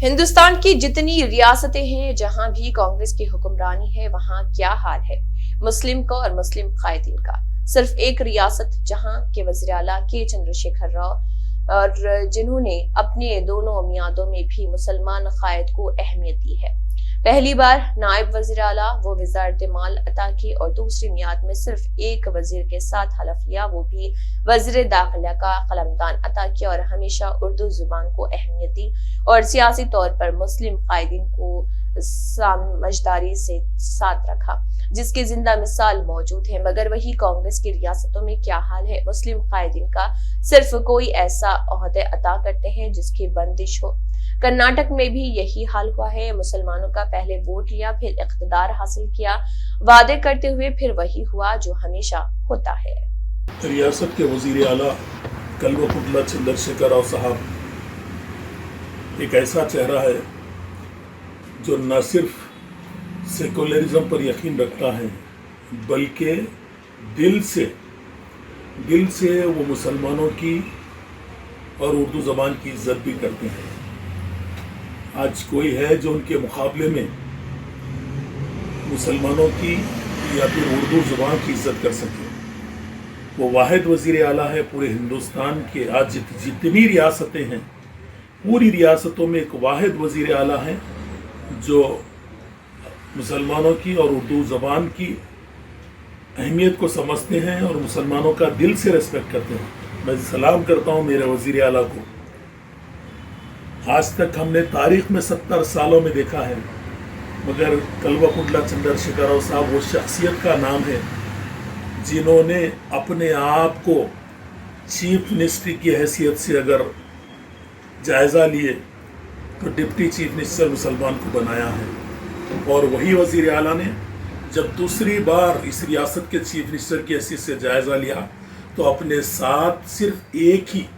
हिंदुस्तान की जितनी रियासतें हैं, जहां भी कांग्रेस की हुक्मरानी है, वहां क्या हाल है मुस्लिम का और मुस्लिम कायदीन का। सिर्फ एक रियासत जहां के वज़ीर आला के चंद्रशेखर राव और जिन्होंने अपने दोनों मियादों में भी मुसलमान कायद को अहमियत दी है। पहली बार नायब वज़ीर आला वो वज़ारत माल अता की और दूसरी मियाद में सिर्फ एक वजीर के साथ हलफ लिया, वो भी वज़ीर दाखिला का कलमदान अता किया और हमेशा उर्दू जुबान को अहमियत दी और सियासी तौर पर मुस्लिम कायदीन को समझदारी से साथ रखा, जिसकी जिंदा मिसाल मौजूद है। मगर वही कांग्रेस की रियासतों में क्या हाल है मुस्लिम कायदीन का। सिर्फ कोई ऐसा ओहदे अता करते हैं जिसकी बंदिश हो। कर्नाटक में भी यही हाल हुआ है। मुसलमानों का पहले वोट लिया, फिर इख्तिदार हासिल किया, वादे करते हुए फिर वही हुआ जो हमेशा होता है। रियासत के वजीर आला कल्वकुटला चंद्रशेखर राव साहब एक ऐसा चेहरा है जो न सिर्फ सेकुलरिज्म पर यकीन रखता है, बल्कि दिल से वो मुसलमानों की और उर्दू ज़बान की इज्जत भी करते हैं। आज कोई है जो उनके मुकाबले में मुसलमानों की या फिर उर्दू ज़बान की इज्जत कर सके। वो वाहिद वज़ीर आला है पूरे हिंदुस्तान के। आज जितनी रियासतें हैं, पूरी रियासतों में एक वाहिद वज़ीर आला है जो मुसलमानों की और उर्दू ज़बान की अहमियत को समझते हैं और मुसलमानों का दिल से रेस्पेक्ट करते हैं। मैं सलाम करता हूँ मेरे वज़ीर आला को। आज तक हमने तारीख में 70 सालों में देखा है, मगर कल्वकुटला चंद्रशेखर राव साहब वो शख्सियत का नाम है जिन्होंने अपने आप को चीफ मिनिस्टर की हैसियत से अगर जायज़ा लिए तो डिप्टी चीफ मिनिस्टर मुसलमान को बनाया है। और वही वज़ीर आला ने जब दूसरी बार इस रियासत के चीफ मिनिस्टर की हैसियत से जायज़ा लिया तो अपने साथ सिर्फ एक ही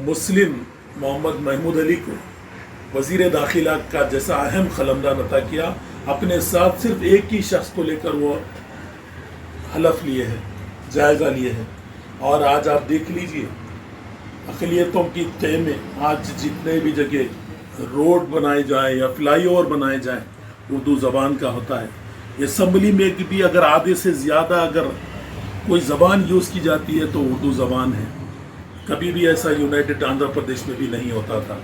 मुस्लिम मोहम्मद महमूद अली को वज़ीर दाखिला का जैसा अहम कलमदान अता किया। अपने साथ सिर्फ एक ही शख्स को लेकर वो हलफ लिए हैं, जायज़ा लिए हैं। और आज आप देख लीजिए अक़लियतों की तय में आज जितने भी जगह रोड बनाए जाएं या फ्लाई ओवर बनाए जाएं, उर्दू ज़बान का होता है। असम्बली में भी अगर आधे से ज़्यादा अगर कोई ज़बान यूज़ की जाती है तो उर्दू ज़बान है। कभी भी ऐसा यूनाइटेड आंध्र प्रदेश में भी नहीं होता था,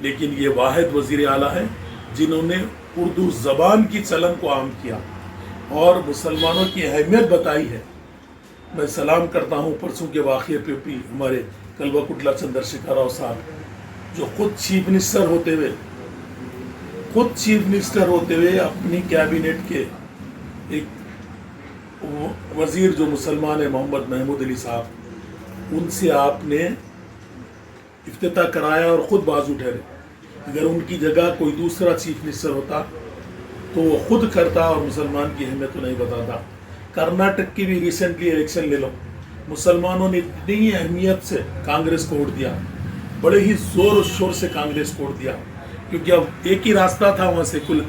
लेकिन ये वाहिद वज़ीर आला है जिन्होंने उर्दू ज़बान की चलन को आम किया और मुसलमानों की अहमियत बताई है। मैं सलाम करता हूँ परसों के वाक़े पे भी हमारे कल्वकुटला चंद्रशेखर राव साहब जो खुद चीफ मिनिस्टर होते हुए अपनी कैबिनेट के एक वज़ीर जो मुसलमान है मोहम्मद महमूद अली साहब, उनसे आपने इफ्तिताह कराया और ख़ुद बाजू ठहरे। अगर उनकी जगह कोई दूसरा चीफ मिनिस्टर होता तो वो खुद करता और मुसलमान की अहमियत को नहीं बताता। कर्नाटक की भी रिसेंटली इलेक्शन ले लो, मुसलमानों ने इतनी अहमियत से कांग्रेस को वोट दिया, बड़े ही ज़ोर और शोर से कांग्रेस को वोट दिया, क्योंकि अब एक ही रास्ता था वहाँ से कुल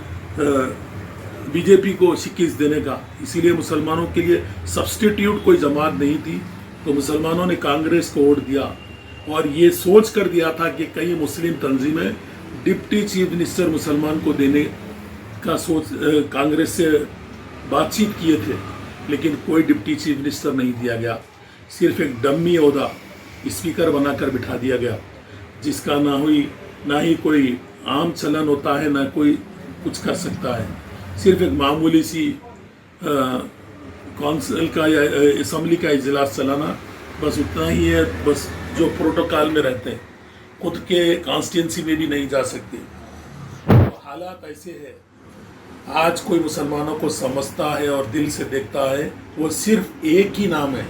बीजेपी को शिकस्त देने का। इसीलिए मुसलमानों के लिए सब्स्टिट्यूट कोई जमात नहीं थी, तो मुसलमानों ने कांग्रेस को वोट दिया और ये सोच कर दिया था कि कई मुस्लिम तंजीमें डिप्टी चीफ मिनिस्टर मुसलमान को देने का सोच कांग्रेस से बातचीत किए थे, लेकिन कोई डिप्टी चीफ मिनिस्टर नहीं दिया गया। सिर्फ एक डम्मी ओहदा स्पीकर बनाकर बिठा दिया गया, जिसका ना ही कोई आम चलन होता है, ना कोई कुछ कर सकता है। सिर्फ एक मामूली सी कौंसिल का या असम्बली का इजलास चलाना, बस उतना ही है। बस जो प्रोटोकॉल में रहते हैं, खुद के कॉन्स्टिट्यूंसी में भी नहीं जा सकते। तो हालात ऐसे है, आज कोई मुसलमानों को समझता है और दिल से देखता है, वो सिर्फ एक ही नाम है,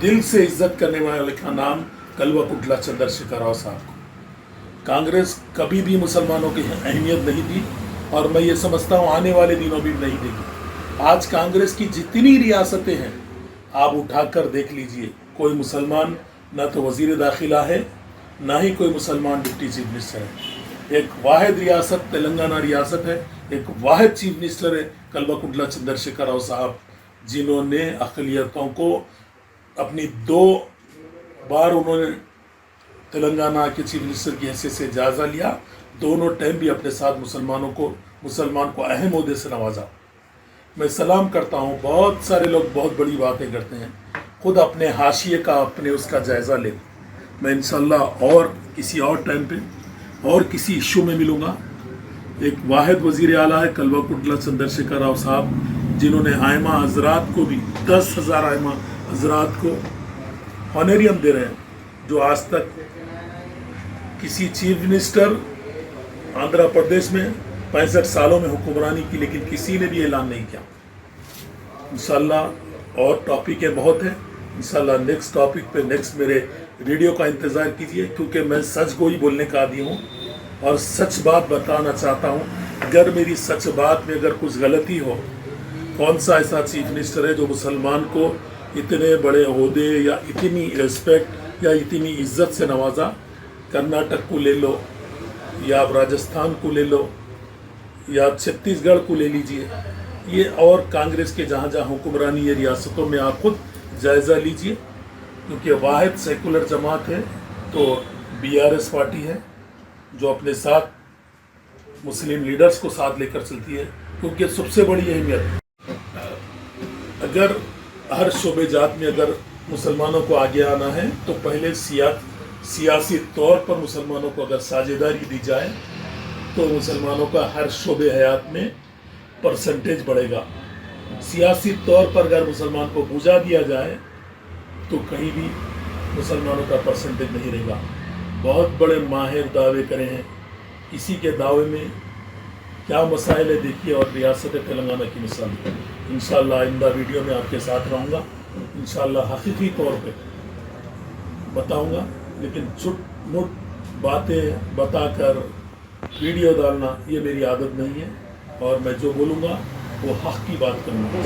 दिल से इज्जत करने वाले का नाम कल्वकुटला चंद्रशेखर राव साहब को। कांग्रेस कभी भी मुसलमानों की अहमियत नहीं दी और मैं ये समझता हूँ आने वाले दिनों भी नहीं देगी। आज कांग्रेस की जितनी रियासतें हैं आप उठाकर देख लीजिए, कोई मुसलमान ना तो वज़ीर दाखिला है, ना ही कोई मुसलमान डिप्टी चीफ मिनिस्टर है। एक वाहिद रियासत तेलंगाना रियासत है, एक वाहिद चीफ मिनिस्टर है कल्वकुटला चंद्रशेखर राव साहब, जिन्होंने अक़लियतों को अपनी 2 बार उन्होंने تلنگانہ کے چیف منسٹر کی حیثیت سے جائزہ لیا. دونوں ٹائم بھی اپنے ساتھ مسلمان کو اہم عہدے سے نوازا. میں سلام کرتا ہوں. بہت سارے لوگ بہت بڑی باتیں کرتے ہیں, خود اپنے حاشیے کا اپنے اس کا جائزہ لیں. میں انشاءاللہ اور کسی اور ٹائم پہ اور کسی ایشو میں ملوں گا. ایک واحد وزیر اعلیٰ ہے کلوا کنٹلا چندر شیکھر راؤ صاحب, جنہوں نے آئمہ حضرات کو بھی 10,000 آئمہ حضرات کو آنریم دے رہے ہیں, جو آج تک کسی چیف منسٹر آندھرا پردیش میں 65 سالوں میں حکمرانی کی لیکن کسی نے بھی اعلان نہیں کیا. انشاءاللہ اور ٹاپکیں بہت ہیں. انشاءاللہ نیکسٹ ٹاپک پہ نیکسٹ میرے ویڈیو کا انتظار کیجیے, کیونکہ میں سچ گوئی بولنے کا عادی ہوں اور سچ بات بتانا چاہتا ہوں. اگر میری سچ بات میں اگر کچھ غلطی ہو, کون سا ایسا چیف منسٹر ہے جو مسلمان کو اتنے بڑے عہدے یا اتنی ریسپیکٹ یا اتنی عزت سے نوازا؟ کرناٹک کو لے لو یا آپ راجستھان کو لے لو یا چھتیس گڑھ کو لے لیجئے, یہ اور کانگریس کے جہاں جہاں حکمرانی یہ ریاستوں میں آپ خود جائزہ لیجئے. کیونکہ واحد سیکولر جماعت ہے تو BRS پارٹی ہے جو اپنے ساتھ مسلم لیڈرز کو ساتھ لے کر چلتی ہے. کیونکہ سب سے بڑی اہمیت, اگر ہر شعبے جات میں اگر مسلمانوں کو آگے آنا ہے تو پہلے سیاسی طور پر مسلمانوں کو اگر ساجھیداری دی جائے تو مسلمانوں کا ہر شعبے حیات میں پرسنٹیج بڑھے گا. سیاسی طور پر اگر مسلمان کو بجھا دیا جائے تو کہیں بھی مسلمانوں کا پرسنٹیج نہیں رہے گا. بہت بڑے ماہر دعوے کرے ہیں, کسی کے دعوے میں کیا مسائل ہے دیکھیے, اور ریاست تلنگانہ کی مثال. انشاءاللہ آئندہ ویڈیو میں آپ کے ساتھ رہوں گا. انشاءاللہ حقیقی طور پہ بتاؤں گا, لیکن چھٹ مٹ باتیں بتا کر ویڈیو ڈالنا یہ میری عادت نہیں ہے, اور میں جو بولوں گا وہ حق کی بات کروں گا.